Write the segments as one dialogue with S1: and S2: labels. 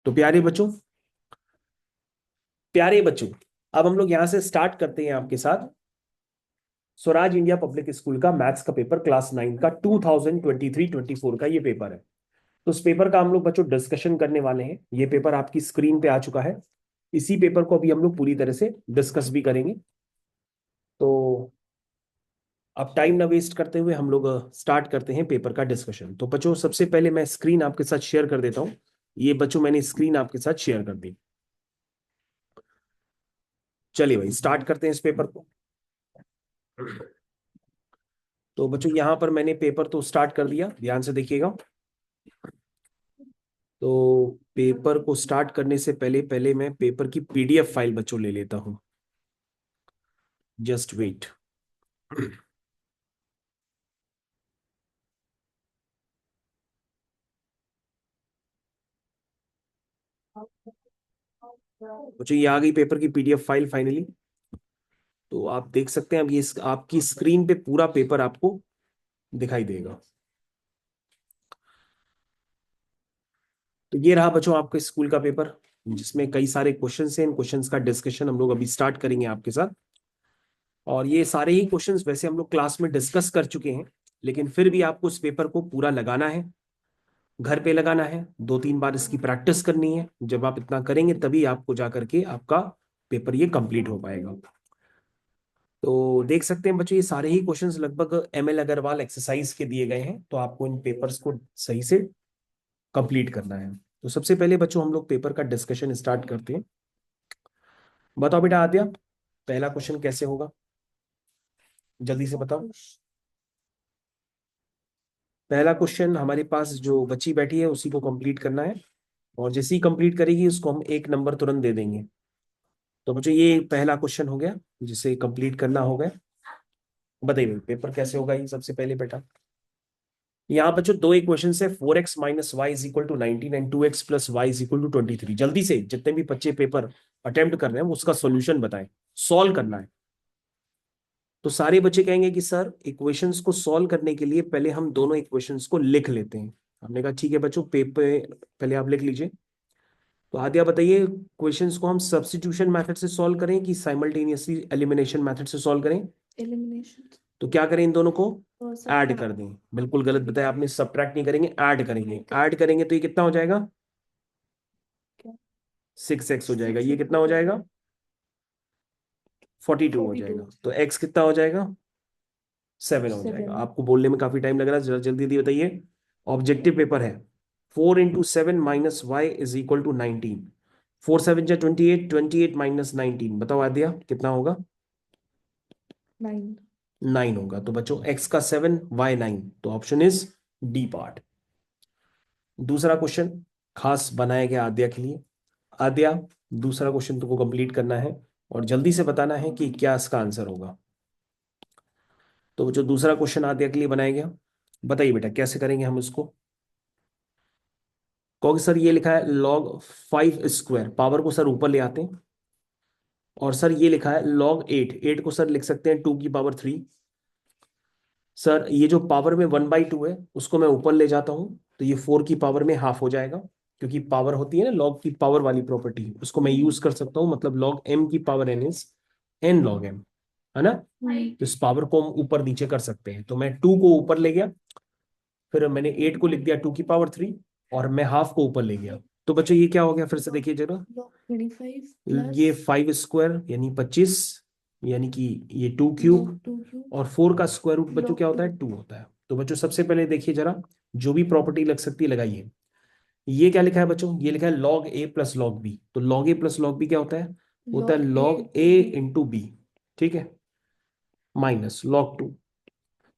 S1: तो प्यारे बच्चों, अब हम लोग यहां से स्टार्ट करते हैं आपके साथ स्वराज इंडिया पब्लिक स्कूल का मैथ्स का पेपर क्लास 9 का 2023-24 का ये पेपर है। तो उस पेपर का हम लोग बच्चों डिस्कशन करने वाले हैं। ये पेपर आपकी स्क्रीन पे आ चुका है। इसी पेपर को अभी हम लोग पूरी तरह से डिस्कस भी करेंगे। तो अब टाइम ना वेस्ट करते हुए हम लोग स्टार्ट करते हैं पेपर का डिस्कशन। तो बच्चों सबसे पहले मैं स्क्रीन आपके साथ शेयर कर देता हूँ। ये बच्चों मैंने स्क्रीन आपके साथ शेयर कर दी। चलिए भाई स्टार्ट करते हैं इस पेपर को। तो बच्चों यहाँ पर मैंने पेपर तो स्टार्ट कर दिया, ध्यान से देखिएगा। तो पेपर को स्टार्ट करने से पहले पहले मैं पेपर की पीडीएफ फाइल बच्चों ले लेता हूं। Just wait. बच्चों ये आ गई पेपर की पीडीएफ फाइल फाइनली। तो आप देख सकते हैं अब ये आपकी स्क्रीन पे पूरा पेपर आपको दिखाई देगा। तो ये रहा बच्चों आपके स्कूल का पेपर, जिसमें कई सारे क्वेश्चंस हैं। इन क्वेश्चंस का डिस्कशन हम लोग अभी स्टार्ट करेंगे आपके साथ। और ये सारे ही क्वेश्चंस वैसे हम लोग क्लास में डिस्कस कर चुके हैं, लेकिन फिर भी आपको इस पेपर को पूरा लगाना है, घर पे लगाना है, 2-3 बार इसकी प्रैक्टिस करनी है। जब आप इतना करेंगे तभी आपको जाकर के आपका पेपर ये कंप्लीट हो पाएगा। तो देख सकते हैं बच्चों ये सारे ही क्वेश्चंस लगभग एमएल अग्रवाल एक्सरसाइज के दिए गए हैं। तो आपको इन पेपर्स को सही से कंप्लीट करना है। तो सबसे पहले बच्चों हम लोग पेपर का डिस्कशन स्टार्ट करते हैं। बताओ बेटा आद्या, पहला क्वेश्चन कैसे होगा, जल्दी से बताओ। पहला क्वेश्चन हमारे पास जो बच्ची बैठी है उसी को कंप्लीट करना है, और जैसे ही कंप्लीट करेगी उसको हम 1 नंबर तुरंत दे देंगे। तो बच्चों ये पहला क्वेश्चन हो गया जिसे कंप्लीट करना होगा। बताइए पेपर कैसे होगा ये सबसे पहले बेटा। यहाँ बच्चों दो इक्वेशन है, 4x minus y is equal to 19 and 2x plus y is equal to 23। जल्दी से जितने भी बच्चे पेपर अटेम्प्ट कर रहे हैं उसका सॉल्यूशन बताएं, सॉल्व करना है। तो सारे बच्चे कहेंगे कि सर इक्वेशंस को सॉल्व करने के लिए पहले हम दोनों इक्वेशंस को लिख लेते हैं। हमने कहा ठीक है बच्चों, पेपर पहले आप लिख लीजिए। तो आद्या बताइए, क्वेश्चंस को हम सब्स्टिट्यूशन मेथड से सॉल्व करें कि साइमल्टेनियसली एलिमिनेशन मेथड से सॉल्व करें।
S2: एलिमिनेशन।
S1: तो क्या करें, इन दोनों को ऐड
S2: सब्ट्रैक्ट।
S1: कर दें। बिल्कुल गलत बताया आपने, सब्ट्रैक्ट नहीं करेंगे, ऐड करेंगे। ऐड करेंगे तो ये कितना हो जाएगा,
S2: क्या?
S1: 6x हो जाएगा। ये
S2: 6
S1: कितना हो जाएगा, 42 हो
S2: 42।
S1: जाएगा। तो x कितना हो जाएगा, 7 हो जाएगा।
S2: 7।
S1: आपको बोलने में काफी टाइम लग रहा है, जरा जल्दी जल्दी बताइए। ऑब्जेक्टिव पेपर है। 4 × 7 minus y is equal to 19। 4 7 जा 28, 28 माइनस 19, बताओ आद्या कितना होगा।
S2: 9।
S1: 9 होगा। तो बच्चों x का 7, y 9, तो ऑप्शन इज डी पार्ट। दूसरा क्वेश्चन खास बनाया गया आद्या के लिए। आद्या, दूसरा क्वेश्चन तुमको कंप्लीट करना है और जल्दी से बताना है कि क्या इसका आंसर होगा। तो जो दूसरा क्वेश्चन आद्या के लिए बनाया गया, बताइए बेटा कैसे करेंगे हम इसको। कहोगे सर ये लिखा है log 5 स्क्वायर, पावर को सर ऊपर ले आते हैं। और सर ये लिखा है log 8, 8 को सर लिख सकते हैं 2 की पावर 3। सर ये जो पावर में 1/2 है उसको मैं ऊपर ले जाता हूं, तो ये 4 की पावर में ½ हो जाएगा। क्योंकि पावर होती है ना लॉग की पावर वाली प्रॉपर्टी, उसको मैं यूज कर सकता हूँ। मतलब log m की power n is n log m, है ना। तो इस पावर को हम ऊपर नीचे कर सकते हैं। तो मैं 2 को ऊपर ले गया, फिर मैंने 8 को लिख दिया 2 की पावर 3, और मैं ½ को ऊपर ले गया। तो बच्चों ये क्या हो गया, फिर से देखिए जरा।
S2: log 25
S1: ये
S2: प्लस
S1: 5 स्क्वायर यानी 25, यानी कि ये 2
S2: log
S1: क्यूब,
S2: 2 क्यूब
S1: और 4 का स्क्वायर रूट बच्चों
S2: log
S1: क्या होता
S2: 2।
S1: है, 2 होता है। तो बच्चों सबसे पहले देखिए जरा, जो भी प्रॉपर्टी लग सकती है लगाइए। ये क्या लिखा है बच्चों, ये लिखा है log a plus log B. तो log a plus log B क्या होता है, होता है
S2: log a
S1: log a
S2: into b।
S1: Into B, ठीक है, माइनस log 2।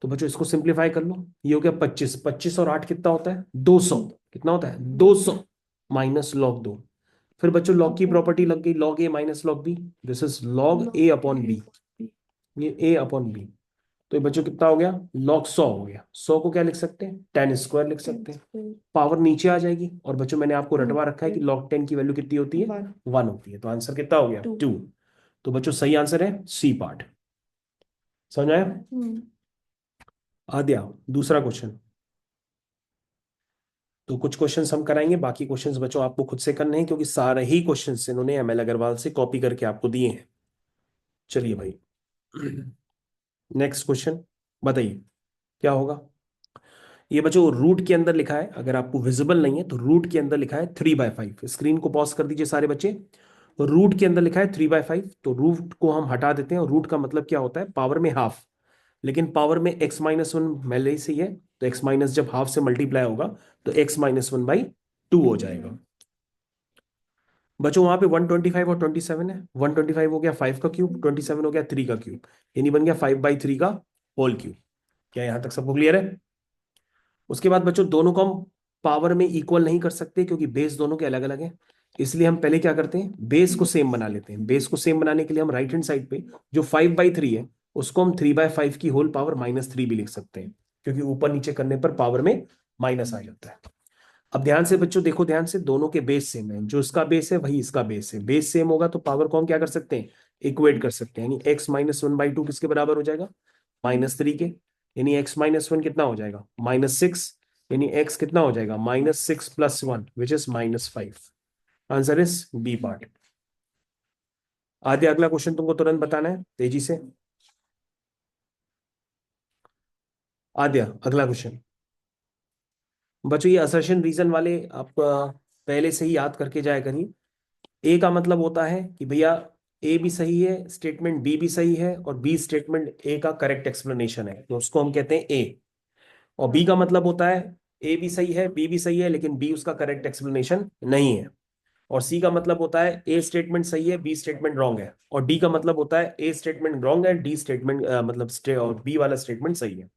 S1: तो बच्चों इसको सिंप्लीफाई कर लो, ये हो गया 25, 25 और 8 कितना होता है, 200। कितना होता है, 200 माइनस log 2। फिर बच्चों लॉग की
S2: अपॉन
S1: प्रॉपर्टी लग गई, log a minus log b, this is log
S2: log
S1: a
S2: a
S1: upon b।
S2: upon b।
S1: ये a अपॉन b। तो ये बच्चों कितना हो गया, log 100 हो गया। 100 को क्या लिख सकते हैं, 10 स्क्वायर लिख
S2: 10
S1: सकते हैं।
S2: स्क्वायर।
S1: पावर नीचे आ जाएगी। और बच्चों मैंने आपको रटवा रखा है कि
S2: फिर
S1: log 10 की वैल्यू कितनी होती है,
S2: 1
S1: 1 होती है। तो आंसर कितना हो गया,
S2: 2।
S1: 2। तो बच्चों सही आंसर है सी पार्ट। समझ आया।
S2: हम्म।
S1: आद्या, दूसरा क्वेश्चन। तो कुछ क्वेश्चंस हम कराएंगे, बाकी क्वेश्चंस बच्चों आपको खुद से करने हैं, क्योंकि सारे ही क्वेश्चंस इन्होंने एमएल अग्रवाल से कॉपी करके आपको दिए हैं। चलिए भाई, नेक्स्ट क्वेश्चन बताइए क्या होगा। ये बच्चों रूट के अंदर लिखा है, अगर आपको विजिबल नहीं है तो रूट के अंदर लिखा है 3/5। स्क्रीन को पॉज कर दीजिए सारे बच्चे। रूट के अंदर लिखा है 3/5, तो रूट को हम हटा देते हैं। और रूट का मतलब क्या होता है, पावर में हाफ। लेकिन पावर में x-1 पहले से ही है, तो x माइनस जब हाफ से मल्टीप्लाई होगा तो x-1/2 हो जाएगा। बच्चों वहां पे 125 और 27 है। 125 हो गया 5 का क्यूब, 27 हो गया 3 का क्यूब, यानी बन गया 5/3 का होल क्यूब। क्या यहां तक सबको क्लियर है? उसके बाद बच्चों दोनों को हम पावर में इक्वल नहीं कर सकते, क्योंकि बेस दोनों के अलग अलग हैं। इसलिए हम पहले क्या करते हैं, बेस को सेम बना लेते हैं। बेस को सेम बनाने के लिए हम राइट हैंड साइड पे जो 5/3 है उसको हम 3/5 की होल पावर -3 भी लिख सकते हैं, क्योंकि ऊपर नीचे करने पर पावर में माइनस आ जाता है। अब ध्यान से बच्चों देखो, ध्यान से, दोनों के बेस सेम है। जो इसका बेस है वही इसका बेस है। बेस सेम होगा तो पावर को हम क्या कर सकते हैं, इक्वेट कर सकते हैं। यानी x-1/2 किसके बराबर हो जाएगा, -3 के। यानी x-1 कितना हो जाएगा, -6। यानी x कितना हो जाएगा, -6 + 1 which is -5। Answer is B part. आगे अगला क्वेश्चन तुमको तुरंत बताना है, तेजी से। आद्या अगला क्वेश्चन। बच्चों ये असर्शन रीजन वाले आप पहले से ही याद करके जाया करिए। ए का मतलब होता है कि भैया ए भी सही है, स्टेटमेंट बी भी सही है, और बी स्टेटमेंट ए का करेक्ट एक्सप्लेनेशन है, तो उसको हम कहते हैं ए। और बी का मतलब होता है ए भी सही है, बी भी सही है, लेकिन बी उसका करेक्ट एक्सप्लेनेशन नहीं है। और सी का मतलब होता है ए स्टेटमेंट सही है, बी स्टेटमेंट रॉन्ग है। और डी का मतलब होता है ए स्टेटमेंट रॉन्ग है, डी स्टेटमेंट और बी वाला स्टेटमेंट सही है।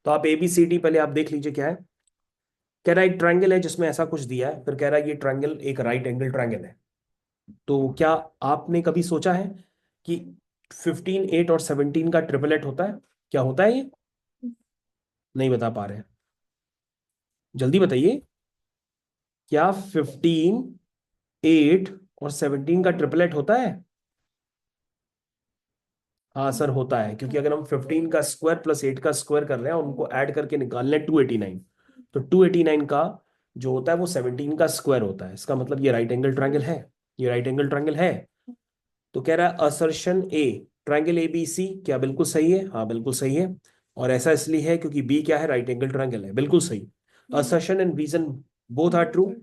S1: तो आप ए बी सी डी पहले आप देख लीजिए क्या है। कह रहा है एक ट्रायंगल है जिसमें ऐसा कुछ दिया है, फिर कह रहा है ये ट्रायंगल एक राइट एंगल ट्रायंगल है। तो क्या आपने कभी सोचा है कि 15, 8 और 17 का ट्रिपलेट होता है? क्या होता है ये? नहीं बता पा रहे हैं, जल्दी बताइए। क्या 15, 8 और 17 का ट्रिपलेट होता है? हाँ सर होता है, क्योंकि अगर हम 15 का स्क्वायर प्लस 8 का स्क्वायर कर रहे हैं और उनको ऐड करके निकाल रहे हैं 289, तो 289 का जो होता है वो 17 का स्क्वायर होता है। इसका मतलब ये राइट एंगल ट्रायंगल है। ये राइट एंगल ट्रायंगल है। तो कह रहा है assertion A, triangle A B C क्या बिल्कुल सही है? हाँ बिल्कुल सही है। और ऐसा इसलिए है क्योंकि बी क्या है, राइट एंगल ट्रायंगल है। बिल्कुल सही। Assertion and reason both are true.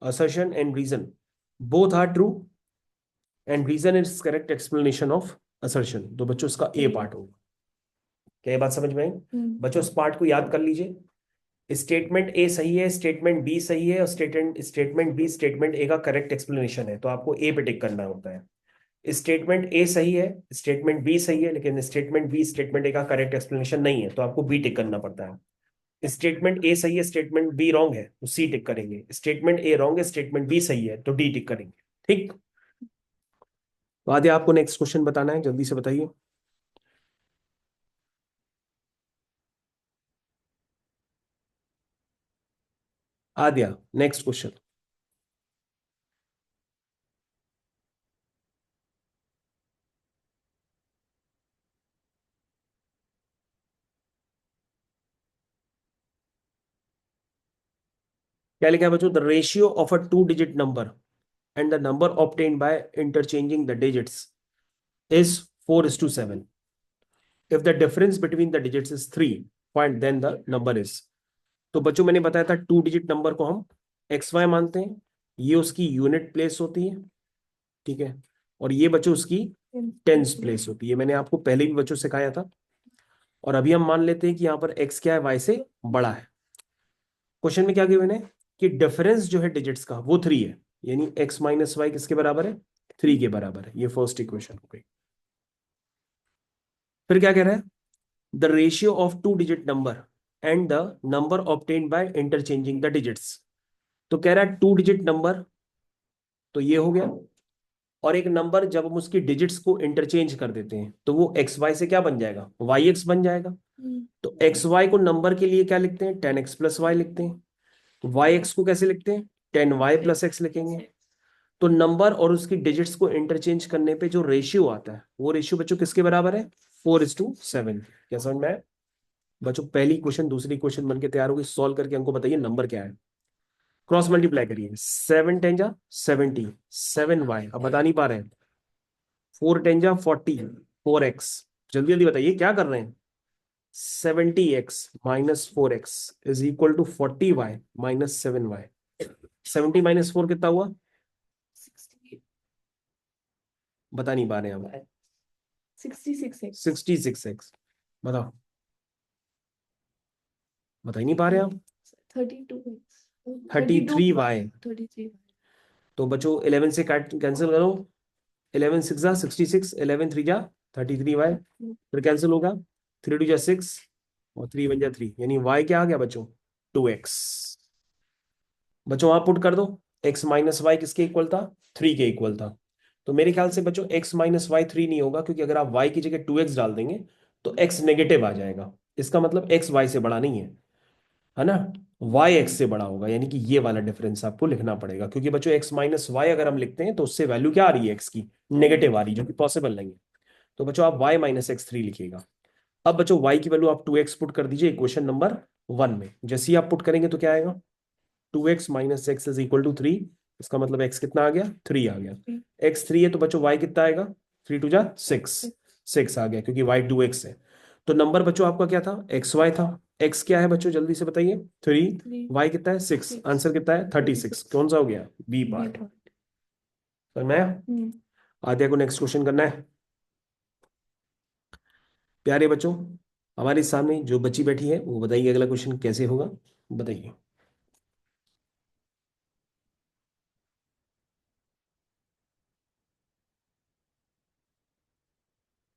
S1: assertion and reason both are true, and reason is correct explanation of assertion। तो बच्चों इसका ए पार्ट होगा। क्या ये बात समझ में आई? बच्चों इस पार्ट को याद कर लीजिए। स्टेटमेंट ए सही है, स्टेटमेंट बी सही है, और स्टेटमेंट बी स्टेटमेंट ए का करेक्ट एक्सप्लेनेशन है, तो आपको ए पे टिक करना होता है। स्टेटमेंट ए सही है, स्टेटमेंट बी सही है, लेकिन स्टेटमेंट बी स्टेटमेंट ए का करेक्ट एक्सप्लेनेशन नहीं है, तो आपको बी टिक करना पड़ता है। स्टेटमेंट ए सही है, स्टेटमेंट बी रॉन्ग है, तो सी टिक करेंगे। स्टेटमेंट ए रॉन्ग है, स्टेटमेंट बी सही है, तो डी टिक करेंगे। ठीक। तो आगे आपको नेक्स्ट क्वेश्चन बताना है, जल्दी से बताइए। Aadya next question. क्या लिखा है बच्चों, the ratio of a 2 digit number and the number obtained by interchanging the digits is 4:7। If the difference between the digits is 3, find then the number is. तो बच्चों मैंने बताया था 2 डिजिट नंबर को हम XY मानते हैं, ये उसकी यूनिट प्लेस होती है, ठीक है। और ये बच्चों उसकी टेंस प्लेस होती है, मैंने आपको पहले भी बच्चों सिखाया था। और अभी हम मान लेते हैं कि यहाँ पर x क्या है, y से बड़ा है। क्वेश्चन में क्या गिवन है कि डिफरेंस जो है डिजिट्स का वो 3 है, यानी x-y किसके बराबर है, 3 के बराबर है। ये फर्स्ट इक्वेशन हो गई। फिर क्या कह रहा है, the ratio of 2 digit number and the number obtained by interchanging the digits. तो कह रहा है 2 डिजिट नंबर, तो ये हो गया। और एक नंबर जब हम उसकी डिजिट्स को इंटरचेंज कर देते हैं तो वो एक्स वाई से क्या बन जाएगा, वाई एक्स बन जाएगा। तो एक्स वाई को नंबर के लिए क्या लिखते हैं, 10x + y लिखते हैं। तो वाई एक्स को कैसे लिखते हैं, 10y + x लिखेंगे। तो नंबर और उसकी डिजिट्स को इंटरचेंज करने पे जो रेशियो आता है वो रेशियो बच्चों किसके बराबर है, 4:7। क्या समझ में आया? बच्चों पहली क्वेश्चन दूसरी क्वेश्चन बन के तैयार होगी, सॉल्व करके हमको बताइए नंबर क्या है। क्रॉस मल्टीप्लाई करिए, 7 × 10 = 70, 7y। अब बता नहीं पा रहे हैं, 4 × 10 = 40, 4x। जल्दी जल्दी बताइए क्या कर रहे हैं। 70x - 4x = 40y - 7y। 70 - 4 कितना हुआ,
S2: 68
S1: बता नहीं पा रहे हैं हम।
S2: 66x
S1: 66x। बताओ, बता ही नहीं पा रहे हैं आप।
S2: 32x
S1: 33y।
S2: 33
S1: तो बच्चों 11 से कैंसिल करो, 11 6 जा 66, 11 3 जा 33y, फिर कैंसिल होगा, 3 2 जा 6 और 3 1 जा 3, यानी y क्या आ गया बच्चों, 2x। बच्चों आप पुट कर दो, x - y किसके इक्वल था, 3 के इक्वल था। तो मेरे ख्याल से बच्चों x - y 3 नहीं होगा, क्योंकि अगर आप y की जगह 2x डाल देंगे तो x नेगेटिव आ जाएगा। इसका मतलब x y से बड़ा नहीं है ना, y x से बड़ा होगा, यानी कि ये वाला डिफरेंस आपको लिखना पड़ेगा, क्योंकि बच्चों x - y अगर हम लिखते हैं तो उससे वैल्यू क्या आ रही है x की, नेगेटिव आ रही है, जो कि पॉसिबल नहीं है। तो बच्चों आप y - x3 लिखिएगा। अब बच्चों y की वैल्यू आप 2x पुट कर दीजिए इक्वेशन नंबर 1 में। जैसे ही आप पुट करेंगे तो क्या आएगा, 2x - x = 3। इसका मतलब x कितना आ गया, 3 आ गया। x 3 है तो बच्चों y कितना आएगा, 3 2 जा 6, 6 आ गया, क्योंकि y 2x है। तो नंबर बच्चों आपका क्या था, xy था। x क्या है बच्चों, जल्दी से बताइए, 3,
S2: 3
S1: y कितना है 6, आंसर कितना है 36। कौन सा हो गया, बी पार्ट। समझ में आया। आद्या को नेक्स्ट क्वेश्चन करना है। प्यारे बच्चों, हमारे सामने जो बच्ची बैठी है वो बताइए अगला क्वेश्चन कैसे होगा, बताइए।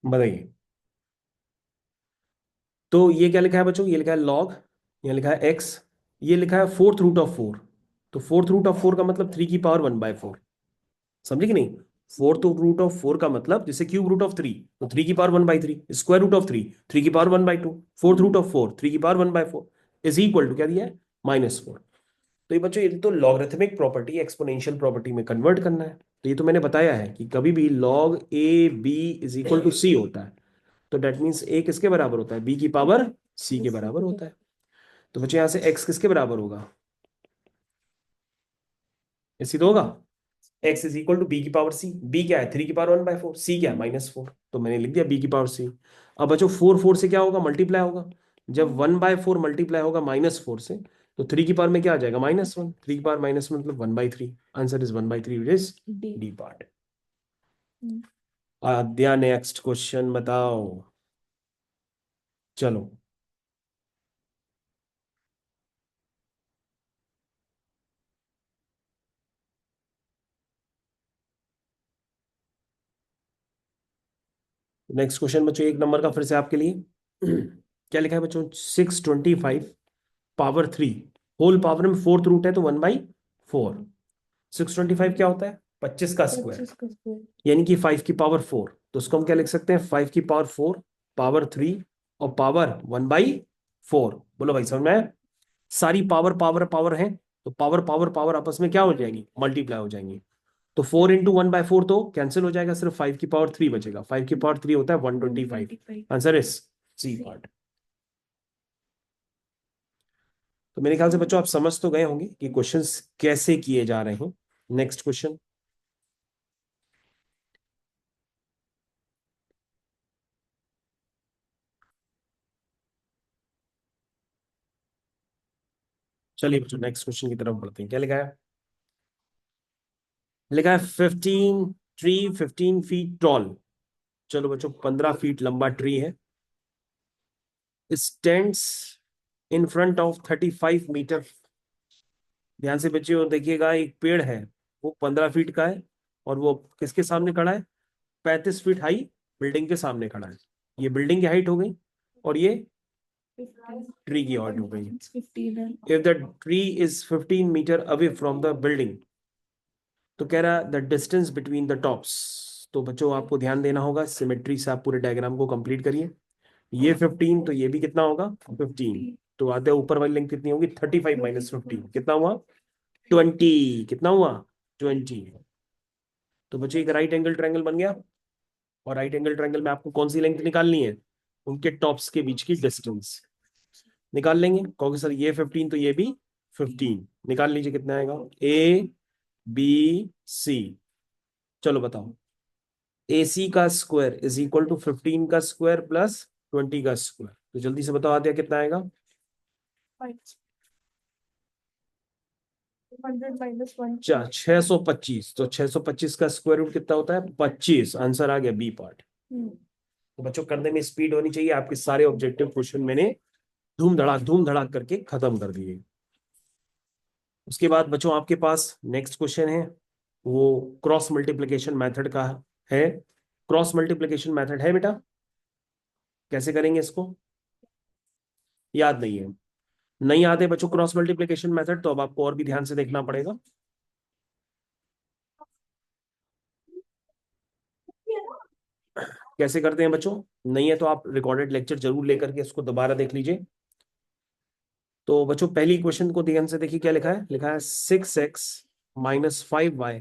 S1: बताइए। तो ये क्या लिखा है बच्चों, ये लिखा है लॉग, ये लिखा है एक्स, ये लिखा है √4। तो √4 का मतलब 3⁴ समझे कि नहीं। √4 का मतलब जैसे ³ √3, तो 3⁴ स्क्वायर √3, 3⁴ √2, 4 इज इक्वल टू क्या दिया है, -4। तो ये बच्चों, ये तो लॉगरिथमिक प्रॉपर्टी एक्सपोनेंशियल प्रॉपर्टी में कन्वर्ट करना है। तो ये तो मैंने बताया है कि कभी भी log AB = C होता है, तो डेट मीन्स ए किसके बराबर होता है, B की पावर C के बराबर होता है। तो बच्चों यहाँ से x किसके बराबर होगा, इसी तो होगा, x = B की पावर C। B क्या है, 3⁴ C क्या है, -4। तो मैंने लिख दिया B की पावर C। अब बच्चों 4 से क्या होगा, मल्टीप्लाई होगा। जब 1/4 मल्टीप्लाई होगा -4 से, तो 3 की पावर में क्या आ जाएगा, -1। 3 की पावर -1 मतलब 1/3। Answer is 1/3, is D part. Aadya next question बताओ, चलो। नेक्स्ट क्वेश्चन बच्चों 1 नंबर का फिर से आपके लिए। क्या लिखा है बच्चों, 625 पावर 3 होल पावर में फोर्थ रूट है, तो 1/4। 625 क्या होता है, 25 का स्क्वायर, यानी कि 5⁴ तो उसको हम क्या लिख सकते हैं, 5⁴ पावर 3 और पावर 1/4। बोलो भाई समझ में आया? सारी पावर पावर पावर है, तो पावर पावर पावर आपस में क्या हो जाएंगी, मल्टीप्लाई हो जाएंगी। तो 4 × 1/4 तो कैंसिल हो जाएगा, सिर्फ 5⁵ बचेगा। 5⁵ होता है 125। Answer is C part. तो मेरे ख्याल से बच्चों आप समझ तो गए होंगे कि क्वेश्चंस कैसे किए जा रहे हैं। नेक्स्ट क्वेश्चन, चलिए बच्चों नेक्स्ट क्वेश्चन की तरफ बढ़ते हैं। क्या लिखा है, लिखा है 15 फीट टॉल। चलो बच्चों 15 फीट लंबा ट्री है, stands in front of 35 metre. ध्यान से बच्चों देखिएगा, एक पेड़ है वो 15 फीट का है, और वो किसके सामने खड़ा है, 35 फीट हाई बिल्डिंग के सामने खड़ा है। ये बिल्डिंग की हाइट हो गई, और ये ट्री की हाइट हो गई।
S2: 15
S1: if the tree is 15 metre away from the building, तो कह रहा है the distance between the tops. तो बच्चों आपको ध्यान देना होगा, सिमेट्री से आप पूरे डायग्राम को कंप्लीट करिए। ये 15 तो ये भी कितना होगा, 15। तो आते ऊपर वाली लिंक कितनी होगी, 35 - 15 कितना हुआ, 20। कितना हुआ, 20। तो बच्चों एक राइट एंगल ट्रायंगल बन गया, और राइट एंगल ट्रायंगल में आपको कौन सी लेंथ निकालनी है, उनके टॉप्स के बीच की डिस्टेंस। निकाल लेंगे, कहोगे सर ये 15 तो ये भी 15, निकाल लीजिए कितना आएगा, ए बी सी। चलो बताओ, ए सी का स्क्वायर इज इक्वल टू 15 का स्क्वायर प्लस 20 का स्क्वायर, तो जल्दी से बताओ आदित्य कितना आएगा।
S2: 100 minus 1.
S1: 625, तो 625 का स्क्वायर रूट कितना होता है, 25। आंसर आ गया बी पार्ट। तो बच्चों करने में स्पीड होनी चाहिए, आपके सारे ऑब्जेक्टिव क्वेश्चन मैंने धूम धड़ाक करके खत्म कर दिए। उसके बाद बच्चों आपके पास नेक्स्ट क्वेश्चन है, वो क्रॉस मल्टीप्लिकेशन मेथड का है। क्रॉस मल्टीप्लिकेशन मेथड है बेटा, कैसे करेंगे इसको, याद नहीं है? नहीं याद है बच्चों क्रॉस मल्टीप्लिकेशन मेथड, तो अब आपको और भी ध्यान से देखना पड़ेगा। कैसे करते हैं बच्चों, नहीं है तो आप रिकॉर्डेड लेक्चर जरूर लेकर के इसको दोबारा देख लीजिए। तो बच्चों पहली क्वेश्चन को ध्यान से देखिए, क्या लिखा है, लिखा है 6x minus 5y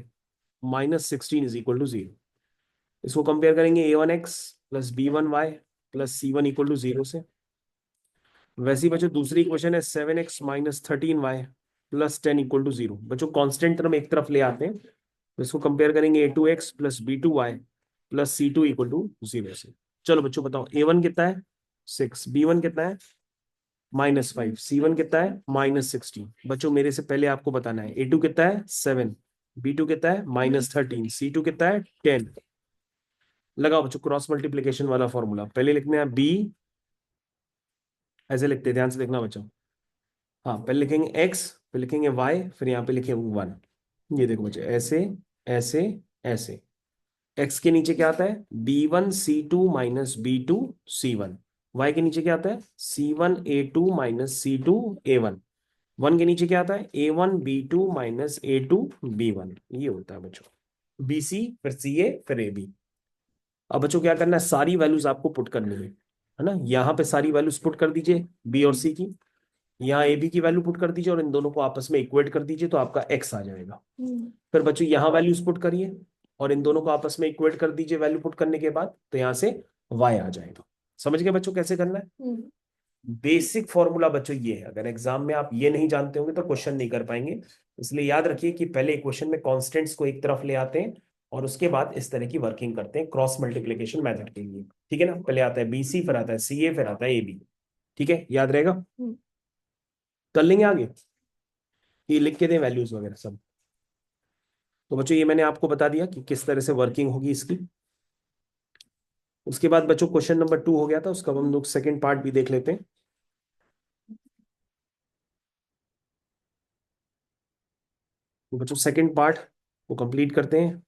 S1: minus 16 is equal to 0। इसको कंपेयर करेंगे a1x plus b1y plus c1 equal to 0 से। वैसे ही बच्चों दूसरी क्वेश्चन है 7x minus 13y plus 10 equal to 0। बच्चों कॉन्स्टेंट टर्म एक तरफ ले आते हैं, तो इसको कंपेयर करेंगे a2x plus b2y plus c2 equal to 0 से। चलो बच्चों बताओ, a1 कितना है 6, b1 कितना है -5, c1 कितना है -16। बच्चों मेरे से पहले आपको बताना है a2 कितना है 7, b2 कितना है -13, c2 कितना है 10। लगाओ बच्चों क्रॉस मल्टीप्लीकेशन वाला फॉर्मूला, पहले लिखने हैं b, ऐसे लिखते हैं, ध्यान से देखना बच्चों। हाँ पहले लिखेंगे x, फिर लिखेंगे y, फिर यहाँ पे लिखेंगे 1। ये देखो बच्चों, ऐसे ऐसे ऐसे। x के नीचे क्या आता है b1c2 माइनस b2c1। y के नीचे क्या आता है c1a2 माइनस c2a1। 1 के नीचे क्या आता है a1b2 माइनस a2b1। ये होता है बच्चों bc, फिर ca, फिर ab। अब बच्चों क्या करना है, सारी वैल्यूज आपको पुट करनी है ना। यहाँ पे सारी वैल्यूज पुट कर दीजिए b और c की, यहाँ ए बी की वैल्यू पुट कर दीजिए और इन दोनों को आपस में इक्वेट कर दीजिए, तो आपका एक्स आ जाएगा। फिर बच्चों यहाँ वैल्यूज पुट करिए और इन दोनों को आपस में इक्वेट कर दीजिए वैल्यू पुट करने के बाद, तो यहाँ से वाई आ जाएगा। समझ गए बच्चों कैसे करना है। बेसिक फॉर्मूला बच्चों ये है, अगर एग्जाम में आप ये नहीं जानते होंगे तो क्वेश्चन नहीं कर पाएंगे। इसलिए याद रखिए कि पहले क्वेश्चन में कॉन्स्टेंट्स को एक तरफ ले आते हैं और उसके बाद इस तरह की वर्किंग करते हैं क्रॉस मल्टीप्लीकेशन मेथड के लिए। ठीक है ना, पहले आता है बीसी, फिर आता है सीए, फिर आता है एबी। ठीक है, याद रहेगा। कर लेंगे आगे, ये लिख के दें वैल्यूज वगैरह सब। तो बच्चों ये मैंने आपको बता दिया कि किस तरह से वर्किंग होगी इसकी। उसके बाद बच्चों क्वेश्चन नंबर 2 हो गया था, उसका हम लोग सेकंड पार्ट भी देख लेते हैं। तो बच्चों सेकंड पार्ट को कंप्लीट करते हैं।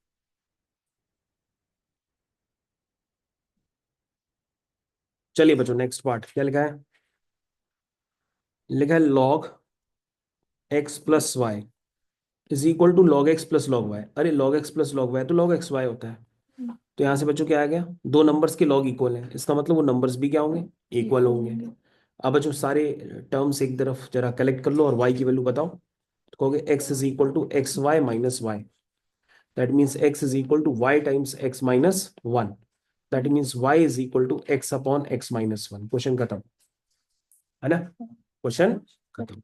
S1: चलिए बच्चों नेक्स्ट पार्ट क्या लिखा है, लिखा है log x plus y is equal to log x प्लस log y। अरे log x प्लस log y तो log x y होता है। तो यहाँ से बच्चों क्या आ गया, दो नंबर्स के लॉग इक्वल है, इसका मतलब वो नंबर्स भी क्या होंगे, इक्वल होंगे। अब बच्चों सारे टर्म्स एक तरफ जरा कलेक्ट कर लो और y की वैल्यू बताओ। तो कहोगे x इज इक्वल टू X Y minus Y, that means x is equal to y times x minus 1, that means y is equal to x upon x minus 1। Question खत्म, है ना, क्वेश्चन खत्म।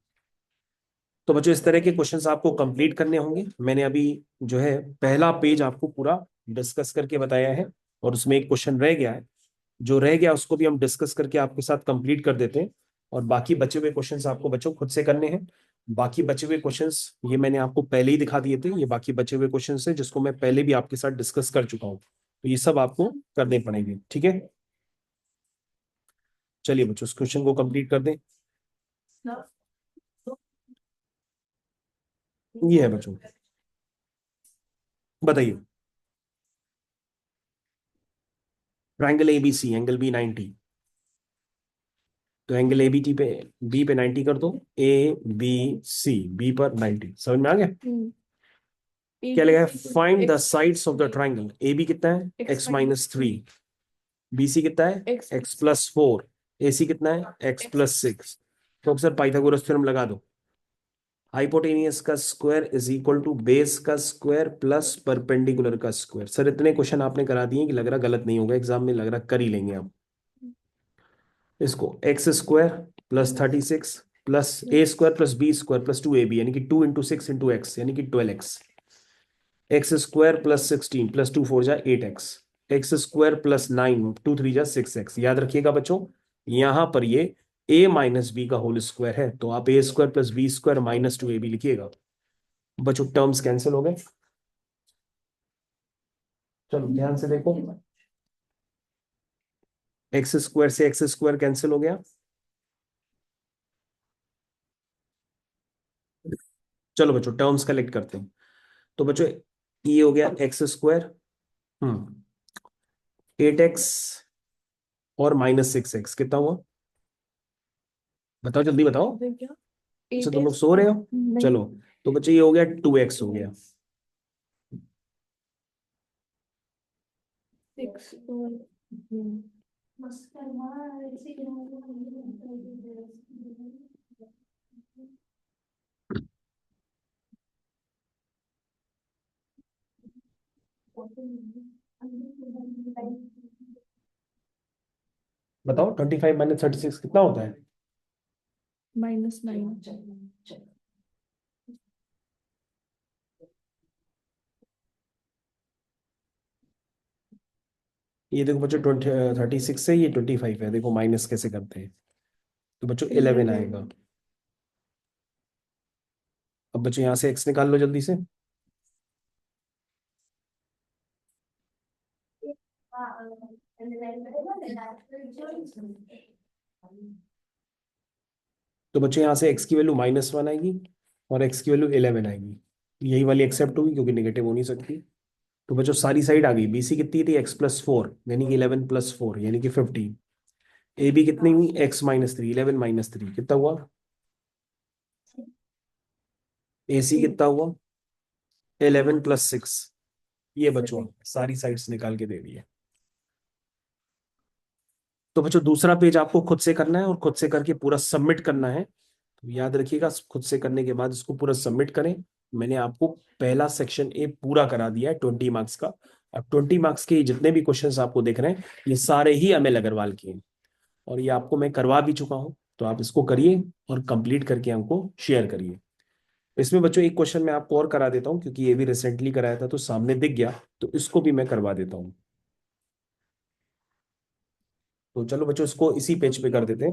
S1: तो बच्चों इस तरह के क्वेश्चंस आपको कंप्लीट करने होंगे। मैंने अभी जो है पहला पेज आपको पूरा डिस्कस करके बताया है और उसमें एक क्वेश्चन रह गया है, जो रह गया उसको भी हम डिस्कस करके आपके साथ कंप्लीट कर देते हैं। और बाकी बचे हुए क्वेश्चंस आपको बच्चों खुद से करने हैं। बाकी बचे हुए क्वेश्चंस ये मैंने आपको पहले ही दिखा दिए थे, ये बाकी बचे हुए क्वेश्चंस है जिसको मैं पहले भी आपके साथ डिस्कस कर चुका हूँ, तो ये सब आपको करने पड़ेंगे। ठीक है, चलिए बच्चों इस क्वेश्चन को कंप्लीट कर दें। ये है बच्चों, बताइए, ट्राइंगल एबीसी एंगल बी 90, तो एंगल एबीटी पे बी पे 90 कर दो, ए बी सी, बी पर 90। समझ में आ गया। क्या लगा है, find the sides of the triangle. A B कितना है एक्स माइनस 3, बी सी कितना है एक्स प्लस 4, ए सी कितना है एक्स प्लस 6। तो अक्सर पाइथागोरस थ्योरम लगा दो, हाइपोटेनियस का square is equal to base का स्क्वायर प्लस परपेंडिकुलर का स्क्वायर। सर इतने क्वेश्चन आपने करा दिए कि लग रहा गलत नहीं होगा एग्जाम में, लग रहा कर ही लेंगे आप। इसको x square plus 36 plus a square plus b square plus 2ab यानी कि 2 × 6 × x यानी कि 12x, x square plus 16 plus 2 4 जा 8x, एक्स स्क्वायर प्लस 9 2 3 जा 6x। याद रखिएगा बच्चों, यहां पर ये a माइनस बी का होल स्क्वायर है, तो आप a square plus b square minus 2ab लिखिएगा। बच्चों टर्म्स कैंसिल हो गए। चलो ध्यान से देखो, एक्स स्क्वायर से एक्स स्क्वायर कैंसिल हो गया। चलो बच्चों टर्म्स कलेक्ट करते हैं। तो बच्चों ये हो गया एक्स स्क्वायर, 8x और माइनस 6x कितना हुआ, बताओ जल्दी बताओ।
S2: फिर क्या?
S1: अच्छा
S2: एट
S1: तुम लोग
S2: एक्स
S1: सो रहे हो,
S2: नहीं,
S1: चलो। तो बच्चे ये हो गया 2x हो गया।
S2: 6 और
S1: बताओ 25 माइनस 36 कितना होता है।
S2: -9।
S1: ये देखो बच्चों 36 से ये 25 है, देखो माइनस कैसे करते हैं। तो बच्चों 11 आएगा। अब बच्चों यहाँ से x निकाल लो जल्दी से। तो बच्चों यहाँ से x की वैल्यू -1 आएगी और x की वैल्यू 11 आएगी, यही वाली एक्सेप्ट होगी क्योंकि नेगेटिव हो नहीं सकती। तो बच्चों सारी साइड आ गई, BC कितनी थी x+4 यानी कि 11+4 यानी कि 15। AB कितनी हुई x-3 11-3 कितना हुआ। AC कितना हुआ 11+6। ये बच्चों सारी साइड्स निकाल के दे दी है। तो बच्चों दूसरा पेज आपको खुद से करना है और खुद से करके पूरा सबमिट करना है। तो याद रखिएगा खुद से करने के बाद इसको पूरा सबमिट करें। मैंने आपको पहला सेक्शन ए पूरा करा दिया है 20 मार्क्स का। अब 20 मार्क्स के जितने भी क्वेश्चंस आपको देख रहे हैं ये सारे ही अमिल अग्रवाल के हैं और ये आपको मैं करवा भी चुका हूं। तो आप इसको करिए और कंप्लीट करके हमको शेयर करिए। इसमें बच्चों एक क्वेश्चन मैं आपको और करा देता हूँ क्योंकि ये भी रिसेंटली कराया था तो सामने दिख गया, तो इसको भी मैं करवा देता हूँ। तो चलो बच्चों इसको इसी पेज पे कर देते हैं।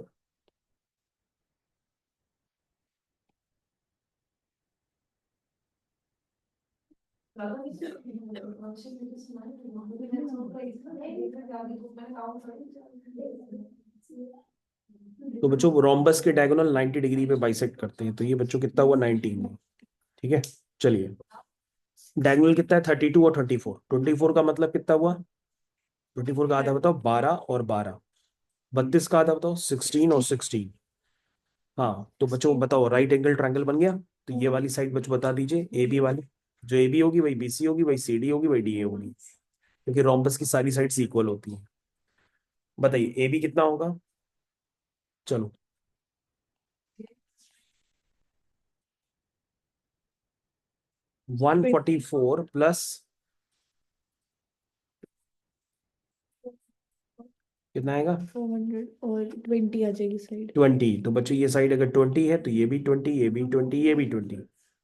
S1: तो बच्चों रोम्बस के डायगोनल 90 डिग्री पे बाइसेक्ट करते हैं, तो ये बच्चों कितना हुआ 19। ठीक है चलिए, डायगोनल कितना है 32 और 24। 24 का मतलब कितना हुआ, 24 का आधा बताओ 12 और 12। 32 का आधा बताओ 16 और 16। हाँ तो बच्चों बताओ राइट एंगल ट्रायंगल बन गया। तो ये वाली साइड बच्चों बता दीजिए ए बी वाली, जो ए बी होगी वही बी सी होगी, वही सी डी होगी, वही डी ए होगी, क्योंकि रोम्बस की सारी साइड्स इक्वल होती हैं। बताइए ए बी कितना होगा। चलो 144 प्लस कितना आएगा
S2: 400 और 20 आ जाएगी साइड।
S1: 20। तो बच्चों ये साइड अगर 20 है तो ये भी 20, ये भी 20, ये भी 20।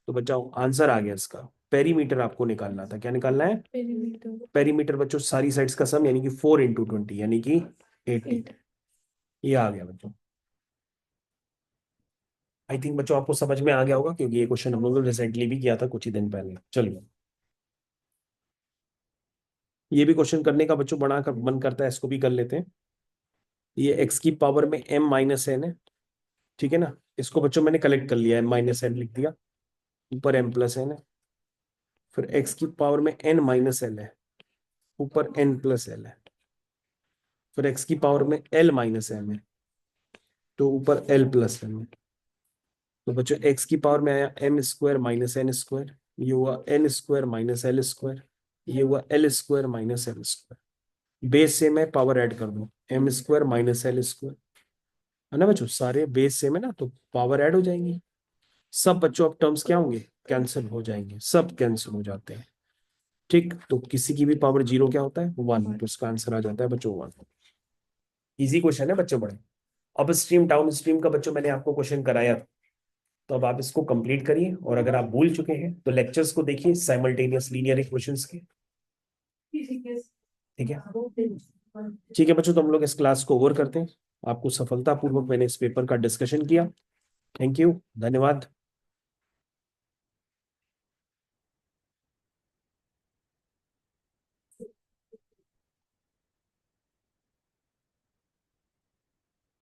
S1: तो बच्चों आंसर आ गया इसका। पेरीमीटर आपको निकालना था, क्या निकालना है
S2: पेरीमीटर
S1: पेरीमीटर बच्चों सारी साइड्स का सम यानी कि 4 × 20 यानी कि 80।
S2: 8।
S1: ये आ गया बच्चों। आई थिंक बच्चों आपको समझ में आ गया होगा क्योंकि ये क्वेश्चन हम लोगों ने रिसेंटली भी किया था कुछ ही दिन पहले। चलिए ये भी क्वेश्चन करने का बच्चों बड़ा मन करता है, इसको भी कर लेते हैं। ये एक्स की पावर में m-n है, ठीक है ना। इसको बच्चों मैंने कलेक्ट कर लिया, m-n लिख दिया, ऊपर m+n है। फिर x की पावर में n-l है, ऊपर n+l है। फिर x की पावर में l-m है, तो ऊपर l+m है। तो बच्चों x की पावर में आया m² - n², ये हुआ n² - l², ये हुआ l² - l²। बेस सेम है, पावर ऐड कर दो m² - l², है ना बच्चों, सारे बेस सेम है ना तो पावर ऐड हो जाएंगी। सब बच्चों अब टर्म्स क्या होंगे कैंसिल हो जाएंगे, सब कैंसिल हो जाते हैं। ठीक, तो किसी की भी पावर 0 क्या होता है 1, तो उसका आंसर आ जाता है बच्चों 1। इजी क्वेश्चन है बच्चों बड़े। अप स्ट्रीम डाउन स्ट्रीम का बच्चों मैंने आपको क्वेश्चन कराया था, तो अब आप इसको कंप्लीट करिए, और अगर आप भूल चुके हैं तो लेक्चर्स को देखिए साइमल्टेनियस लीनियर इक्वेशंस के। ठीक है, ठीक है बच्चों, तो हम लोग इस क्लास को ओवर करते हैं। आपको सफलतापूर्वक मैंने इस पेपर का डिस्कशन किया। थैंक यू, धन्यवाद।